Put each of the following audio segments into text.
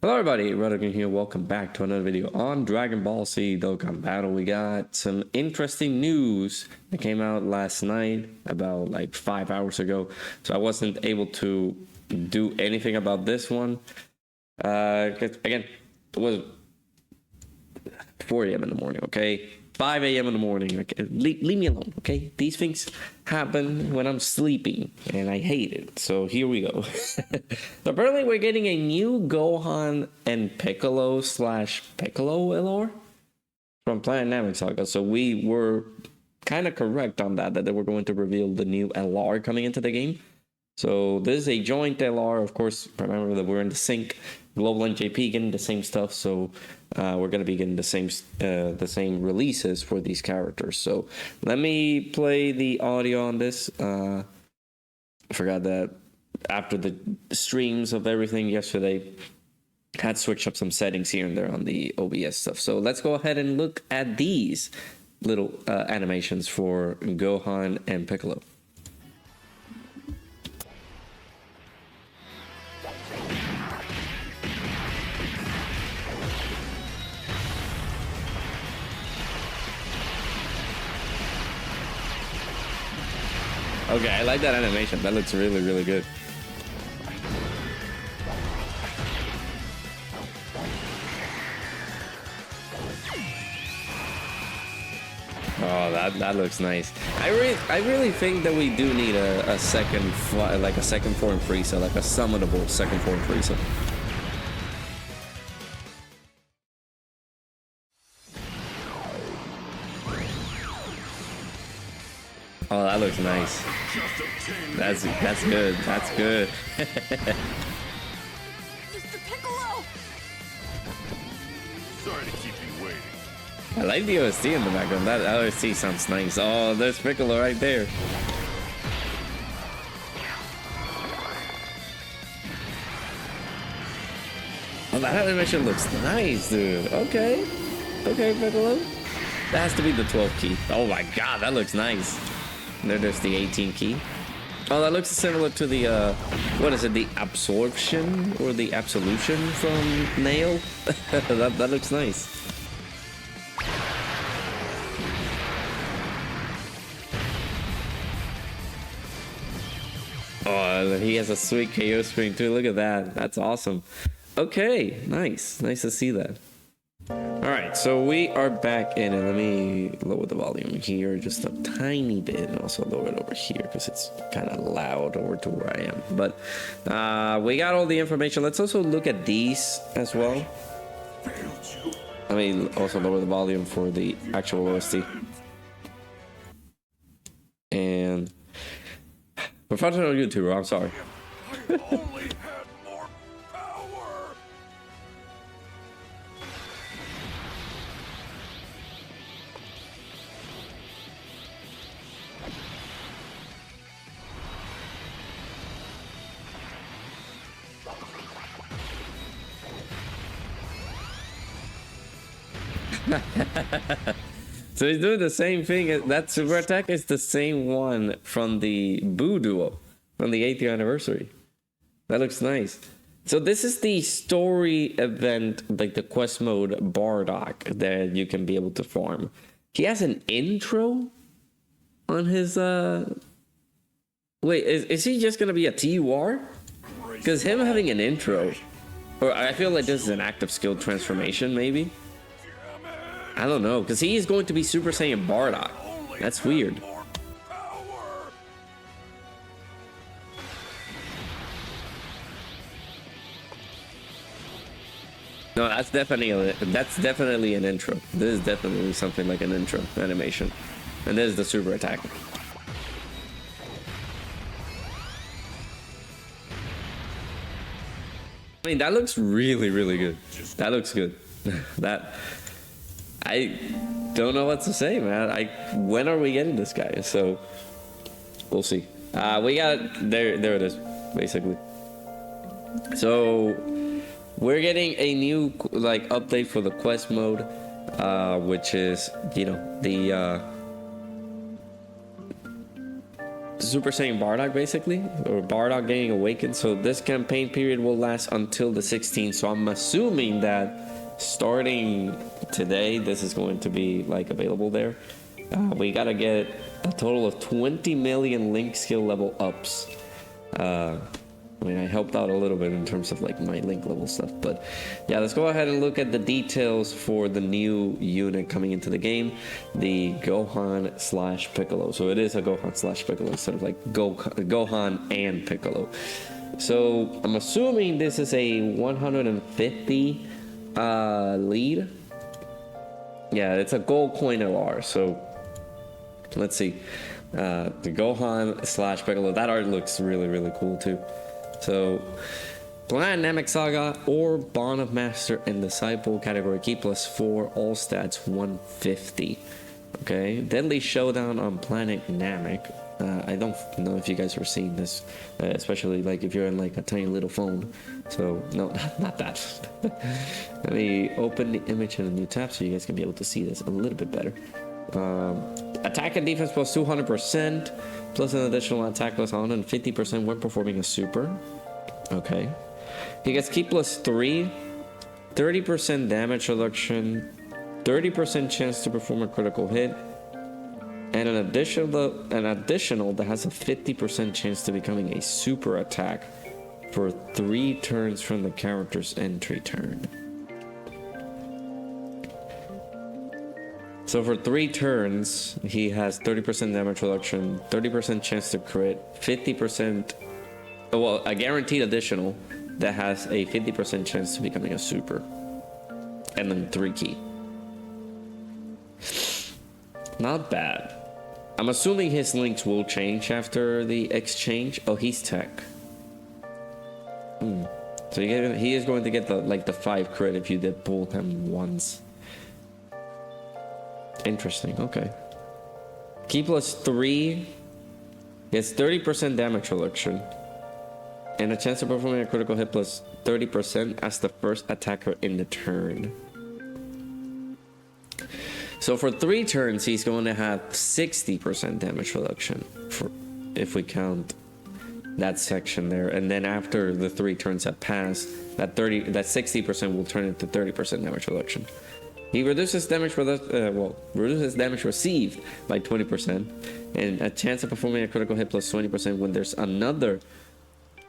Hello everybody, Dokkan here. Welcome back to another video on Dragon Ball Z Dokkan Battle. We got some interesting news that came out last night, about like 5 hours ago. So I wasn't able to do anything about this one. 'Cause again, it was 4 a.m. in the morning, okay? 5 a.m. in the morning. Okay? Leave me alone, okay? These things happen when I'm sleeping, and I hate it. So here we go. So apparently we're getting a new Gohan and Piccolo slash Piccolo LR from Planet Namek Saga. So we were kind of correct on that they were going to reveal the new LR coming into the game. So this is a joint LR. Of course, remember that we're in the sync. Global and JP getting the same stuff, so we're gonna be getting the same releases for these characters. So let me play the audio on this. I forgot that after the streams of everything yesterday, had switched up some settings here and there on the OBS stuff. So let's go ahead and look at these little animations for Gohan and Piccolo. Okay, I like that animation. That looks really, really good. Oh, that looks nice. I really think that we do need a second form Frieza, like a summonable second form Frieza. Oh, that looks nice. That's good. That's good. Mr. Piccolo! Sorry to keep you waiting. I like the OST in the background. That OST sounds nice. Oh, there's Piccolo right there. Oh, that animation looks nice, dude. Okay. Okay, Piccolo. That has to be the 12 key. Oh my god, that looks nice. There's the 18 key. Oh, that looks similar to the, what is it, the absorption or the absolution from Nail? that looks nice. Oh, he has a sweet KO screen too. Look at that. That's awesome. Okay, nice. Nice to see that. Alright, so we are back in, and let me lower the volume here just a tiny bit, and also lower it over here because it's kind of loud over to where I am. But we got all the information. Let's also look at these as well. Let me also lower the volume for the actual OST. And professional YouTuber, I'm sorry. So he's doing the same thing. That super attack is the same one from the Boo duo from the 8th anniversary. That looks nice. So this is the story event, like the quest mode Bardock that you can be able to farm. He has an intro on his wait, is he just gonna be a TUR? Because him having an intro, or I feel like this is an active skill transformation maybe. I don't know, because he is going to be Super Saiyan Bardock. That's weird. No, that's definitely an intro. This is definitely something like an intro animation. And this is the super attack. I mean, that looks really, really good. That looks good. I don't know what to say, man. When are we getting this guy? So we'll see. We got there it is, basically. So we're getting a new like update for the quest mode, which is, you know, the Super Saiyan Bardock basically, or Bardock getting awakened. So this campaign period will last until the 16th. So I'm assuming that starting today, this is going to be like available there. We gotta get a total of 20 million link skill level ups. I mean, I helped out a little bit in terms of like my link level stuff, but yeah, let's go ahead and look at the details for the new unit coming into the game, the Gohan / Piccolo. So it is a Gohan / Piccolo instead of like Gohan and Piccolo. So I'm assuming this is a 150 lead. Yeah, it's a gold coin LR. So let's see, the Gohan / Piccolo. That art looks really cool too. So, Plan Namek Saga or Bond of Master and Disciple category key +4, all stats 150. Okay, Deadly Showdown on Planet Namek. I don't know if you guys are seeing this, especially like if you're in like a tiny little phone. So, no, not that. Let me open the image in a new tab so you guys can be able to see this a little bit better. Attack and defense plus 200%, plus an additional attack plus 150% when performing a super. Okay. He gets key +3, 30% damage reduction, 30% chance to perform a critical hit, and an additional that has a 50% chance to becoming a super attack for 3 turns from the character's entry turn. So for 3 turns, he has 30% damage reduction, 30% chance to crit, 50%, well, a guaranteed additional that has a 50% chance to becoming a super, and then 3 key. Not bad. I'm assuming his links will change after the exchange. Oh, he's tech. So he is going to get the 5 crit if you did pull him once. Interesting. Okay. Key +3 gets 30% damage reduction and a chance of performing a critical hit plus 30% as the first attacker in the turn. So for 3 turns, he's going to have 60% damage reduction, for if we count that section there. And then after the 3 turns have passed, that 60% will turn into 30% damage reduction. He reduces damage reduces damage received by 20%, and a chance of performing a critical hit plus 20% when there's another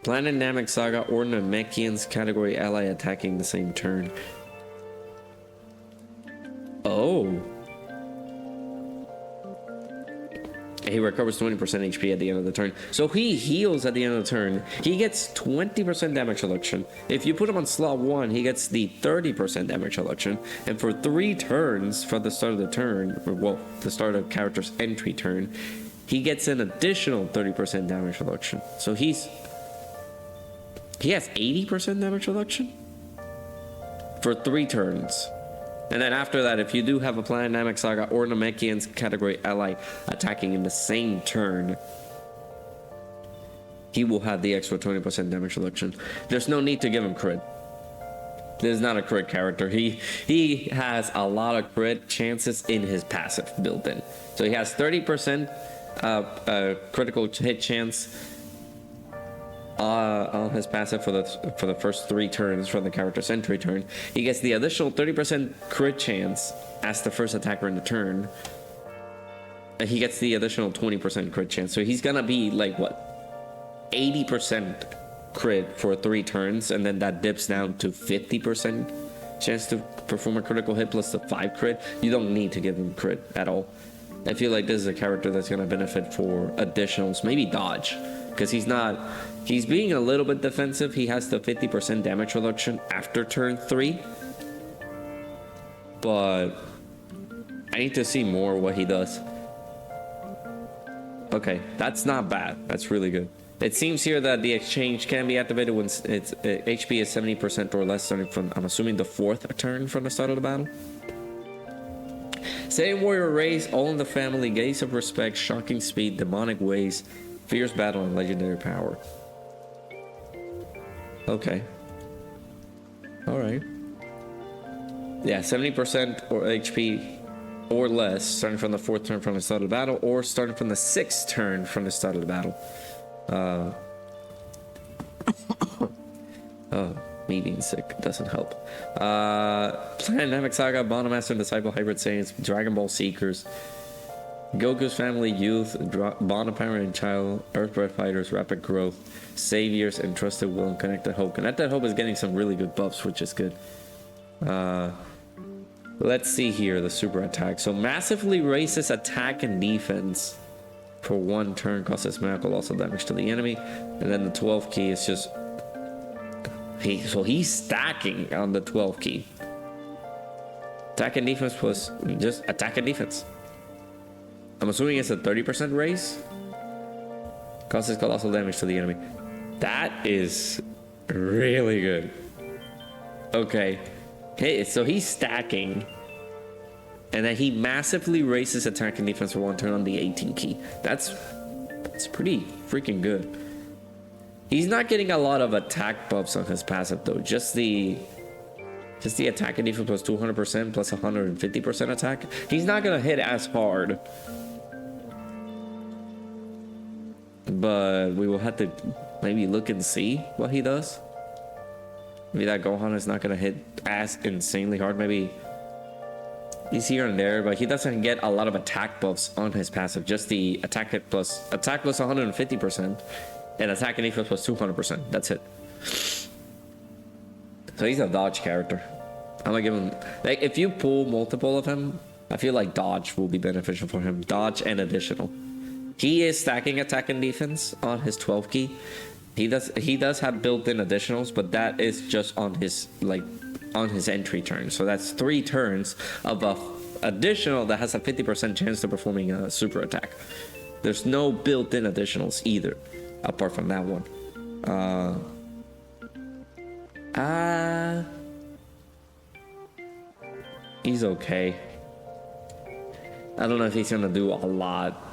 Planet Namek Saga or Namekian's category ally attacking the same turn. Oh. He recovers 20% HP at the end of the turn. So he heals at the end of the turn. He gets 20% damage reduction. If you put him on slot 1, he gets the 30% damage reduction. And for 3 turns from the start of the turn, or well, the start of character's entry turn, he gets an additional 30% damage reduction. So he has 80% damage reduction for 3 turns. And then after that, if you do have a Planet Namek Saga or Namekian's category ally attacking in the same turn, he will have the extra 20% damage reduction. There's no need to give him crit. This is not a crit character. He has a lot of crit chances in his passive built in. So he has 30% critical hit chance on his passive for the first 3 turns from the character's entry turn. He gets the additional 30% crit chance as the first attacker in the turn. And he gets the additional 20% crit chance. So he's gonna be like what, 80% crit for 3 turns, and then that dips down to 50% chance to perform a critical hit plus the 5 crit. You don't need to give him crit at all. I feel like this is a character that's gonna benefit for additionals, maybe dodge, because he's being a little bit defensive. He has the 50% damage reduction after turn 3, but I need to see more what he does. Okay, that's not bad. That's really good. It seems here that the exchange can be activated when its HP is 70% or less, starting from, I'm assuming, the 4th turn from the start of the battle. Saiyan Warrior Race, all in the family, gaze of respect, shocking speed, demonic ways, fierce battle, and legendary power. Okay. Alright. Yeah, 70% or HP or less, starting from the 4th turn from the start of the battle, or starting from the 6th turn from the start of the battle. Oh, me being sick doesn't help. Dynamic Saga, Bonamaster, Disciple, Hybrid Saints, Dragon Ball Seekers, Goku's Family, Youth, Bond Parent and Child, Earthbred Fighters, Rapid Growth, Saviors, and Trusted Will, and Connected Hope. Connected Hope is getting some really good buffs, which is good. Let's see here, the super attack. So massively raises attack and defense for 1 turn, causes magical loss of damage to the enemy. And then the 12th key is just... So he's stacking on the 12th key. Attack and defense plus just attack and defense. I'm assuming it's a 30% raise. Causes colossal damage to the enemy. That is really good. Okay. Okay, so he's stacking. And then he massively raises attack and defense for 1 turn on the 18 key. That's pretty freaking good. He's not getting a lot of attack buffs on his passive though. Just the attack and defense plus 200% plus 150% attack. He's not gonna hit as hard. But we will have to maybe look and see what he does. Maybe that Gohan is not gonna hit as insanely hard. Maybe he's here and there, but he doesn't get a lot of attack buffs on his passive. Just the attack plus 150% and attack and defense plus 200%. That's it. So he's a dodge character. I'm gonna give him, like, if you pull multiple of him, I feel like dodge will be beneficial for him. Dodge and additional. He is stacking attack and defense on his 12 key. He does have built-in additionals, but that is just on his entry turn. So that's 3 turns of a additional that has a 50% chance of performing a super attack. There's no built-in additionals either, apart from that one. He's okay. I don't know if he's gonna do a lot.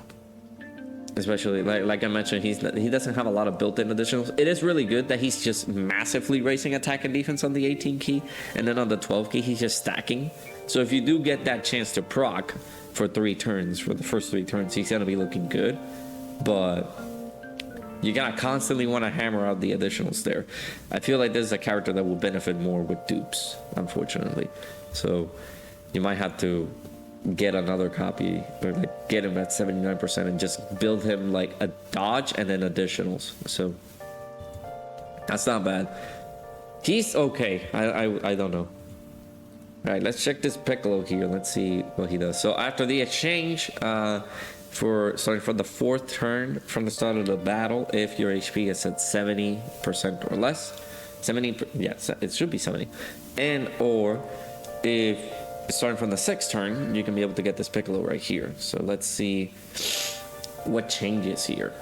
Especially like I mentioned, he doesn't have a lot of built-in additionals. It is really good that he's just massively raising attack and defense on the 18 key, and then on the 12 key he's just stacking. So if you do get that chance to proc for 3 turns, for the first 3 turns, he's gonna be looking good. But you gotta constantly want to hammer out the additionals there. I feel like this is a character that will benefit more with dupes, unfortunately. So you might have to get another copy, or like get him at 79% and just build him like a dodge and then additionals. So that's not bad. He's okay. I don't know. All right, let's check this Piccolo here. Let's see what he does. So after the exchange, for starting from the 4th turn from the start of the battle, if your HP is at 70% or less, 70, yeah, it should be 70, and or if starting from the 6th turn, you can be able to get this Piccolo right here. So let's see what changes here.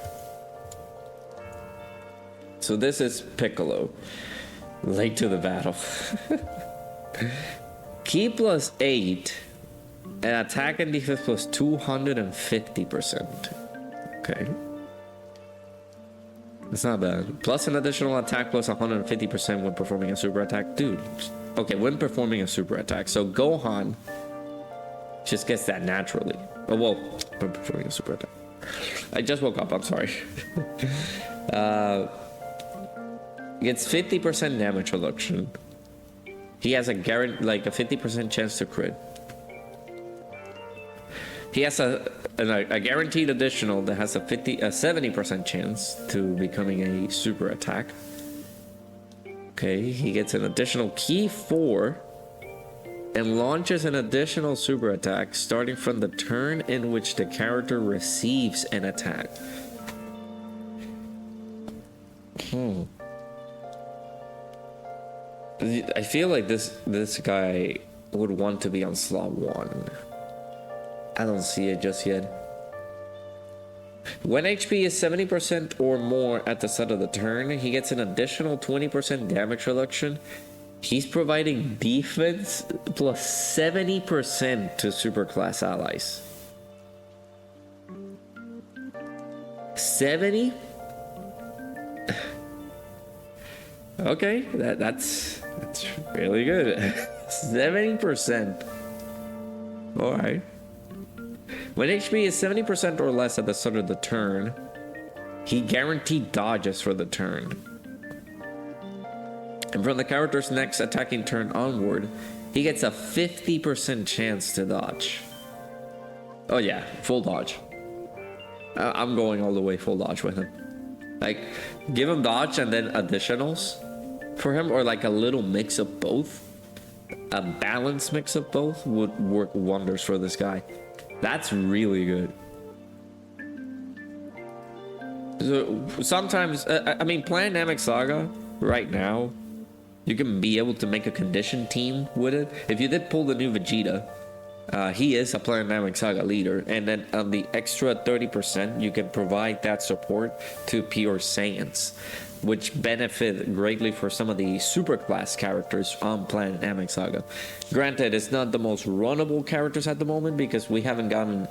So this is Piccolo, late to the battle. Key plus 8 and attack and defense plus 250%. Okay, that's not bad. Plus an additional attack plus 150% when performing a super attack. Dude, okay, when performing a super attack. So Gohan just gets that naturally. Oh, well, when performing a super attack. I just woke up, I'm sorry. Gets 50% damage reduction. He has a like a 50% chance to crit. He has a guaranteed additional that has a 70% chance to becoming a super attack. Okay, he gets an additional key 4 and launches an additional super attack starting from the turn in which the character receives an attack. I feel like this guy would want to be on slot 1. I don't see it just yet. When HP is 70% or more at the start of the turn, he gets an additional 20% damage reduction. He's providing defense plus 70% to superclass allies. 70? Okay, that's really good. 70%. All right. When HP is 70% or less at the start of the turn, he guaranteed dodges for the turn. And from the character's next attacking turn onward, he gets a 50% chance to dodge. Oh yeah, full dodge. I'm going all the way full dodge with him. Like, give him dodge and then additionals for him, or like a little mix of both. A balanced mix of both would work wonders for this guy. That's really good. So sometimes, I mean, playing Namek Saga right now, you can be able to make a condition team with it. If you did pull the new Vegeta, he is a Planet Namek Saga leader, and then on the extra 30%, you can provide that support to pure Saiyans, which benefit greatly for some of the superclass characters on Planet Namek Saga. Granted, it's not the most runnable characters at the moment because we haven't gotten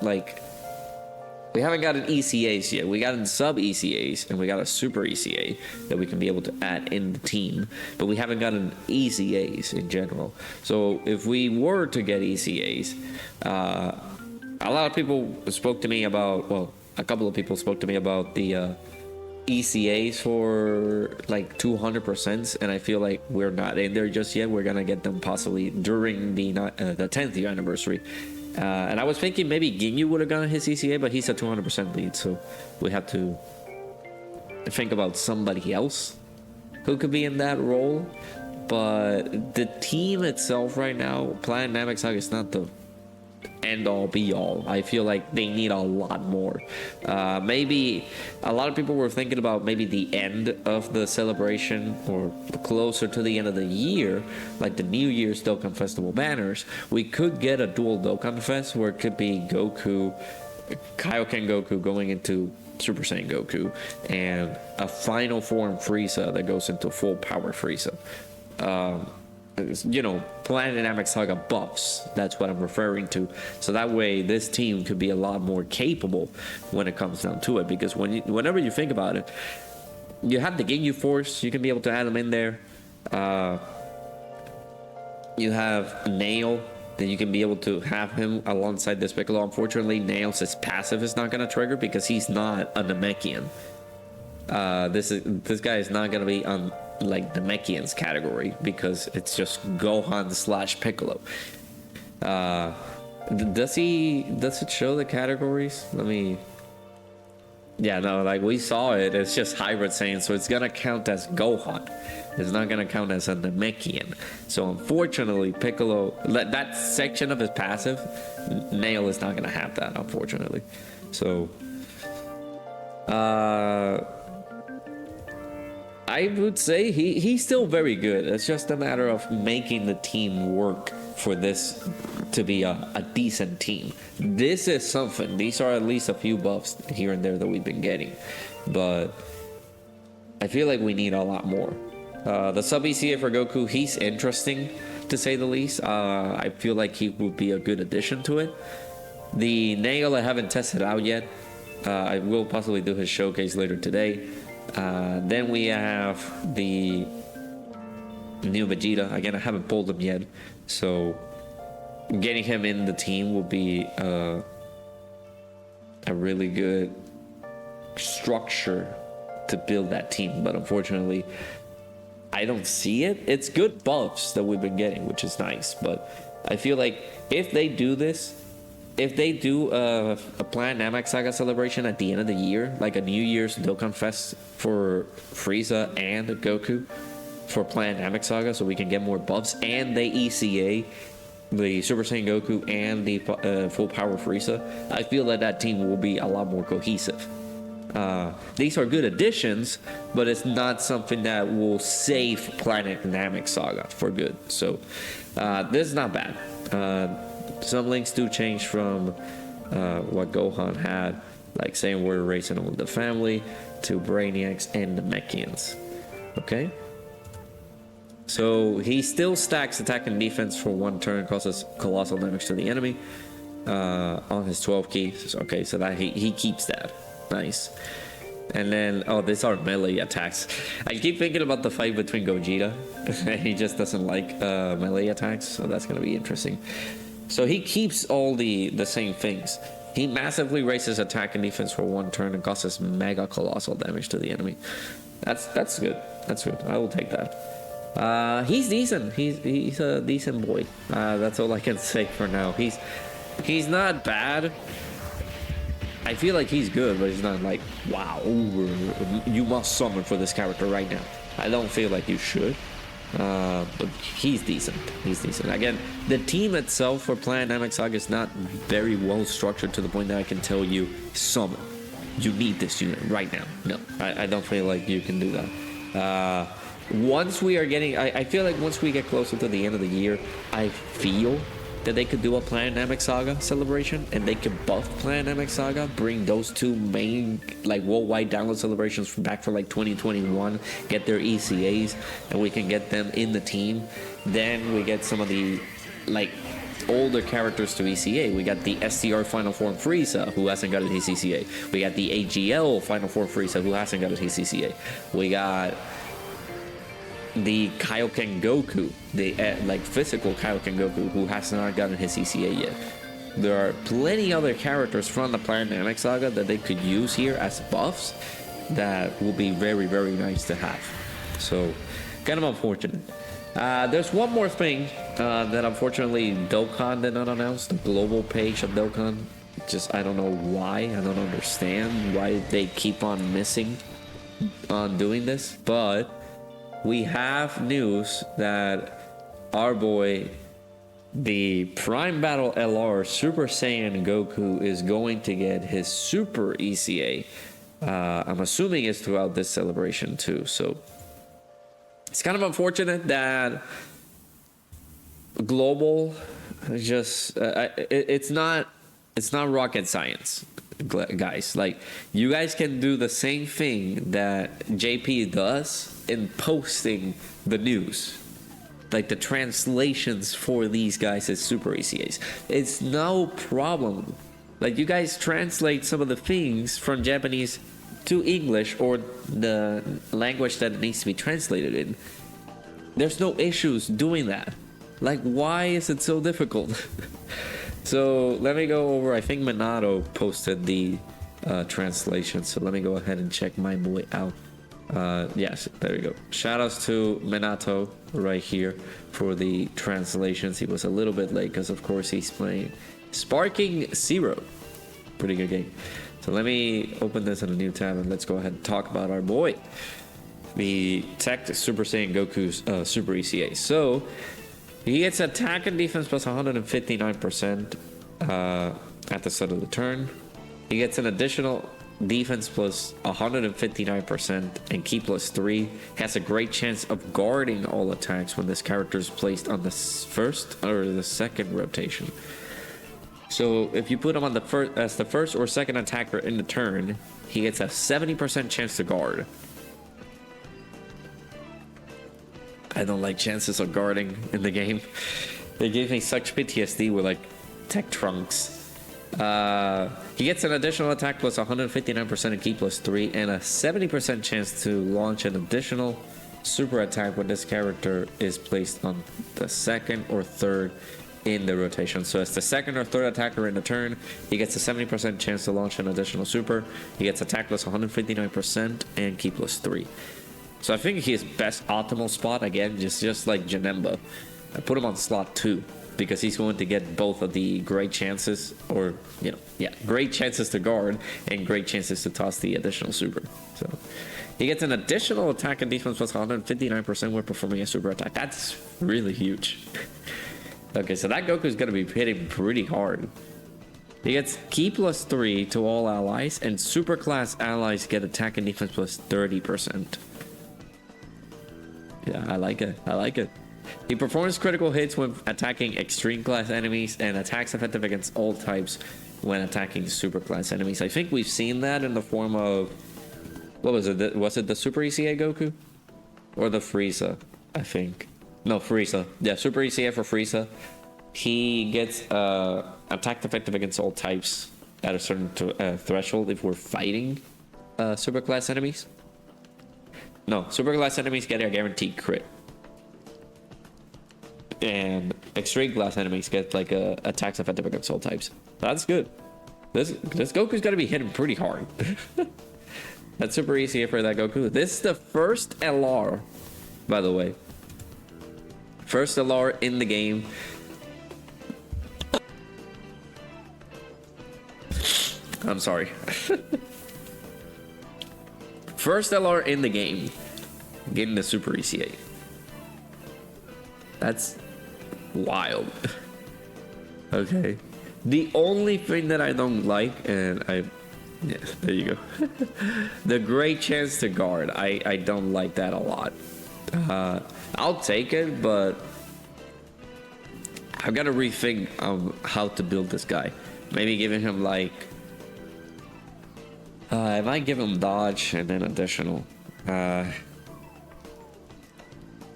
ECAs yet. We got in sub ECAs and we got a super ECA that we can be able to add in the team, but we haven't gotten ECAs in general. So if we were to get ECAs, a lot of people spoke to me about, well, a couple of people spoke to me about the ECAs for like 200%, and I feel like we're not in there just yet. We're gonna get them possibly during the 10th year anniversary. And I was thinking maybe Ginyu would have gotten his ECA, but he's a 200% lead, so we have to think about somebody else who could be in that role. But the team itself right now, Planet Namek Saga, is not the end all be all. I feel like they need a lot more. Maybe a lot of people were thinking about maybe the end of the celebration or closer to the end of the year, like the New Year's Dokkan Festival banners. We could get a dual Dokkan Fest where it could be Goku, Kaioken Goku going into Super Saiyan Goku, and a final form Frieza that goes into full power Frieza. You know, Planet Namek Saga buffs, that's what I'm referring to. So that way this team could be a lot more capable when it comes down to it, because whenever you think about it, you have the Ginyu Force, you can be able to add them in there. You have Nail, then you can be able to have him alongside this Piccolo. Unfortunately, Nail's passive is not going to trigger because he's not a Namekian. This guy is not going to be on like the Namekians category because it's just Gohan / Piccolo. Does it show the categories? Let me. Yeah, no, like we saw it. It's just Hybrid Saiyan, so it's gonna count as Gohan. It's not gonna count as a Namekian. So unfortunately, Piccolo, that section of his passive, Nail is not gonna have that, unfortunately. So, I would say he's still very good. It's just a matter of making the team work for this to be a decent team. This is something. These are at least a few buffs here and there that we've been getting, but I feel like we need a lot more. The sub ECA for Goku, he's interesting to say the least. I feel like he would be a good addition to it. The Nail I haven't tested out yet. I will possibly do his showcase later today. Then we have the new Vegeta. Again, I haven't pulled him yet, so getting him in the team will be a really good structure to build that team. But unfortunately, I don't see it. It's good buffs that we've been getting, which is nice. But I feel like if they do this, if they do a Planet Namek Saga celebration at the end of the year, like a New Year's Dokkan Fest for Frieza and Goku for Planet Namek Saga, so we can get more buffs, and they ECA the Super Saiyan Goku and the full power Frieza, I feel that team will be a lot more cohesive. These are good additions, but it's not something that will save Planet Namek Saga for good. So this is not bad. Some links do change from what Gohan had, like saying we're racing on the family, to Brainiacs and the Namekians. Okay? So he still stacks attack and defense for one turn, causes colossal damage to the enemy on his 12 keys. Okay, so that he keeps that. Nice. And then, oh, these are melee attacks. I keep thinking about the fight between Gogeta. He just doesn't like melee attacks, so that's going to be interesting. So he keeps all the same things. He massively raises attack and defense for 1 turn and causes mega colossal damage to the enemy. That's good. That's good. I will take that. He's decent. He's a decent boy. That's all I can say for now. He's not bad. I feel like he's good, but he's not like, wow, you must summon for this character right now. I don't feel like you should. But he's decent. He's decent. Again, the team itself for Planet Namek Saga is not very well structured to the point that I can tell you, summon. You need this unit right now. No, I don't feel like you can do that. Once we are getting, I feel like once we get closer to the end of the year, I feel that they could do a Planet Namek Saga celebration, and they could buff Planet Namek Saga, bring those 2 main like worldwide download celebrations back for like 2021, get their ECAs, and we can get them in the team. Then we get some of the like older characters to ECA. We got the STR Final Form Frieza, who hasn't got his ECA. We got the AGL Final Form Frieza, who hasn't got his ECA. We got the Kaioken Goku, the like physical Kaioken Goku, who has not gotten his ECA yet. There are plenty other characters from the Planet Namek Saga that they could use here as buffs that will be very, very nice to have. So, kind of unfortunate. There's one more thing that unfortunately Dokkan did not announce, the global page of Dokkan. Just, I don't know why. I don't understand why they keep on missing on doing this, but we have news that our boy, the Prime Battle LR Super Saiyan Goku, is going to get his Super ECA. I'm assuming it's throughout this celebration too. So it's kind of unfortunate that global just it's not rocket science, guys. Like, you guys can do the same thing that JP does in posting the news, like the translations for these guys as Super ECAs. It's no problem. Like, you guys translate some of the things from Japanese to English or the language that it needs to be translated in. There's no issues doing that. Like, why is it so difficult? So let me go over, I think Minato posted the translation, so let me go ahead and check my boy out. Yes, there we go. Shout outs to Minato right here for the translations. He was a little bit late because of course he's playing Sparking Zero. Pretty good game. So let me open this in a new tab and let's go ahead and talk about our boy, the Tech Super Saiyan Goku's Super ECA. So he gets attack and defense plus 159% at the start of the turn. He gets an additional defense plus 159% and key plus 3. He has a great chance of guarding all attacks when this character is placed on the first or the second rotation. So if you put him on the first or second attacker in the turn, he gets a 70% chance to guard. I don't like chances of guarding in the game. They gave me such PTSD with like Tech Trunks. He gets an additional attack plus 159% and key plus 3 and a 70% chance to launch an additional super attack when this character is placed on the second or third in the rotation. So as the second or third attacker in the turn, he gets a 70% chance to launch an additional super. He gets attack plus 159% and key plus 3. So I think his best optimal spot, again, just like Janemba, I put him on slot 2 because he's going to get both of the great chances, or great chances to guard and great chances to toss the additional super. So he gets an additional attack and defense plus 159% when performing a super attack. That's really huge. Okay, so that Goku is going to be hitting pretty hard. He gets key plus 3 to all allies, and super class allies get attack and defense plus 30%. Yeah, I like it. I like it. He performs critical hits when attacking extreme class enemies and attacks effective against all types when attacking super class enemies. I think we've seen that in the form of, what was it? Was it the Super ECA Goku? Or the Frieza, I think. No, Frieza. Yeah, Super ECA for Frieza. He gets attack effective against all types at a certain threshold if we're fighting super class enemies. No, super class enemies get a guaranteed crit. And extreme class enemies get like attacks effective against all types. That's good. This Goku's gonna be hitting pretty hard. That's super easy for that Goku. This is the first LR, by the way. First LR in the game. I'm sorry. First LR in the game. Getting the super ECA. That's wild. Okay. The only thing that I don't like, and yeah, there you go. The great chance to guard. I don't like that a lot. I'll take it, but I've got to rethink how to build this guy. Maybe giving him like, I might give him dodge and then additional. That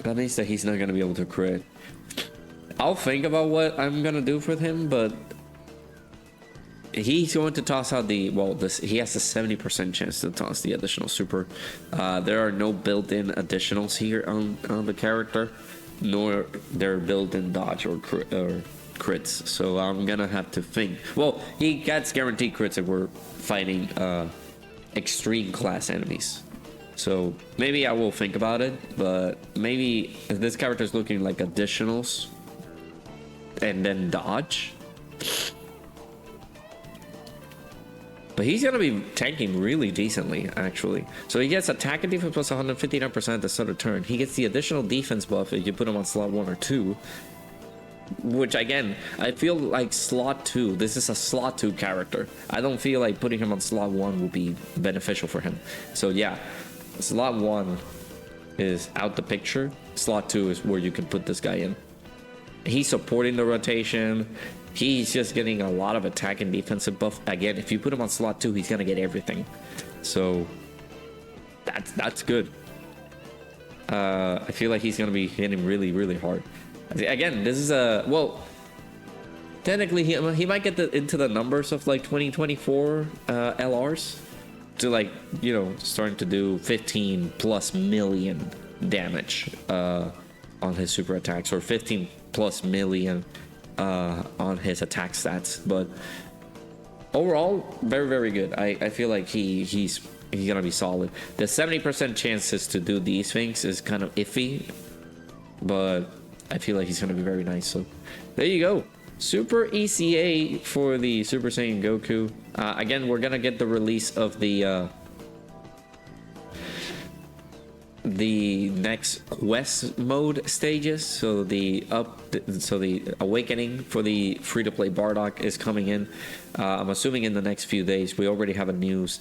means that he's not gonna be able to crit. I'll think about what I'm gonna do for him, but he's going to toss out the, well, he has a 70% chance to toss the additional super. There are no built-in additionals here on the character, nor they're built-in dodge or crits. So I'm gonna have to think. Well, he gets guaranteed crits if we're fighting extreme class enemies. So maybe I will think about it, but maybe if this character is looking like additionals and then dodge. But he's gonna be tanking really decently, actually. So he gets attack and defense plus 159% at the start of turn. He gets the additional defense buff if you put him on slot 1 or 2. Which again, I feel like slot 2, this is a slot 2 character. I don't feel like putting him on slot 1 will be beneficial for him. So yeah, slot 1 is out the picture. Slot 2 is where you can put this guy in. He's supporting the rotation. He's just getting a lot of attack and defensive buff. Again, if you put him on slot 2, he's gonna get everything. So that's good. I feel like he's gonna be hitting really hard. Again, this is a, well, technically he might get into the numbers of like 2024 LRs to, like, you know, starting to do 15+ million damage on his super attacks, or 15+ million on his attack stats. But overall, very good. I feel like he's gonna be solid. The 70% chances to do these things is kind of iffy, but I feel like he's gonna be very nice. So there you go, super ECA for the Super Saiyan Goku. Again, we're gonna get the release of the next quest mode stages. So the awakening for the free-to-play Bardock is coming in. I'm assuming in the next few days. We already have a news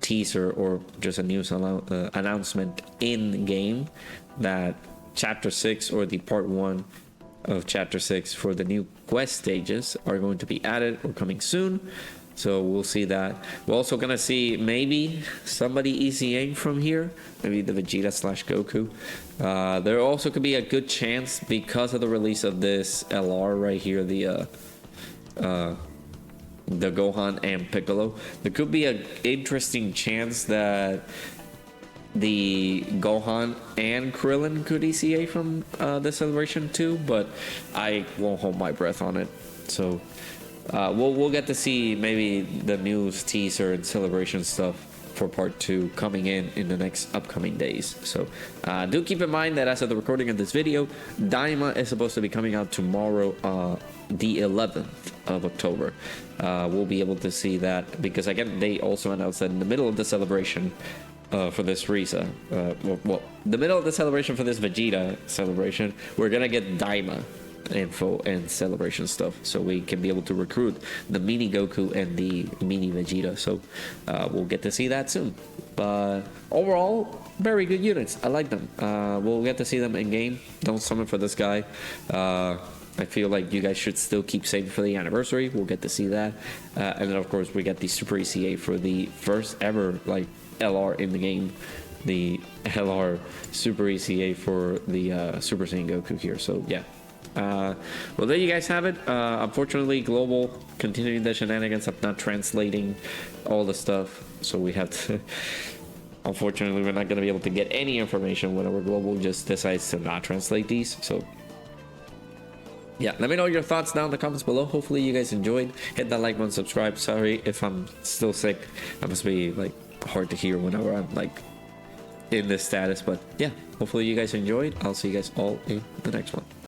teaser, or just a news announcement in game that Chapter 6, or the Part 1 of Chapter 6 for the new quest stages, are going to be added or coming soon. So we'll see that. We're also gonna see maybe somebody ECAing from here, maybe the Vegeta / Goku. There also could be a good chance, because of the release of this LR right here, the Gohan and Piccolo, there could be an interesting chance that the Gohan and Krillin could ECA from the celebration too, but I won't hold my breath on it. So we'll get to see maybe the news teaser and celebration stuff for part 2 coming in the next upcoming days. So do keep in mind that as of the recording of this video, Daima is supposed to be coming out tomorrow, the 11th of October. We'll be able to see that, because again, they also announced that in the middle of the celebration for this Frieza, well, the middle of the celebration for this Vegeta celebration, we're gonna get Daima info and celebration stuff, so we can be able to recruit the mini Goku and the mini Vegeta. So we'll get to see that soon. But overall, very good units. I like them. We'll get to see them in game. Don't summon for this guy. I feel like you guys should still keep saving for the anniversary. We'll get to see that. And then of course we get the Super ECA for the first ever like LR in the game, the LR Super ECA for the Super Saiyan Goku here. So yeah. Well, there you guys have it. Unfortunately, Global continuing the shenanigans of not translating all the stuff, so we have to unfortunately we're not going to be able to get any information whenever Global just decides to not translate these. So yeah, let me know your thoughts down in the comments below. Hopefully you guys enjoyed. Hit that like button, subscribe. Sorry if I'm still sick. That must be like hard to hear whenever I'm like in this status, but yeah, hopefully you guys enjoyed. I'll see you guys all in the next one.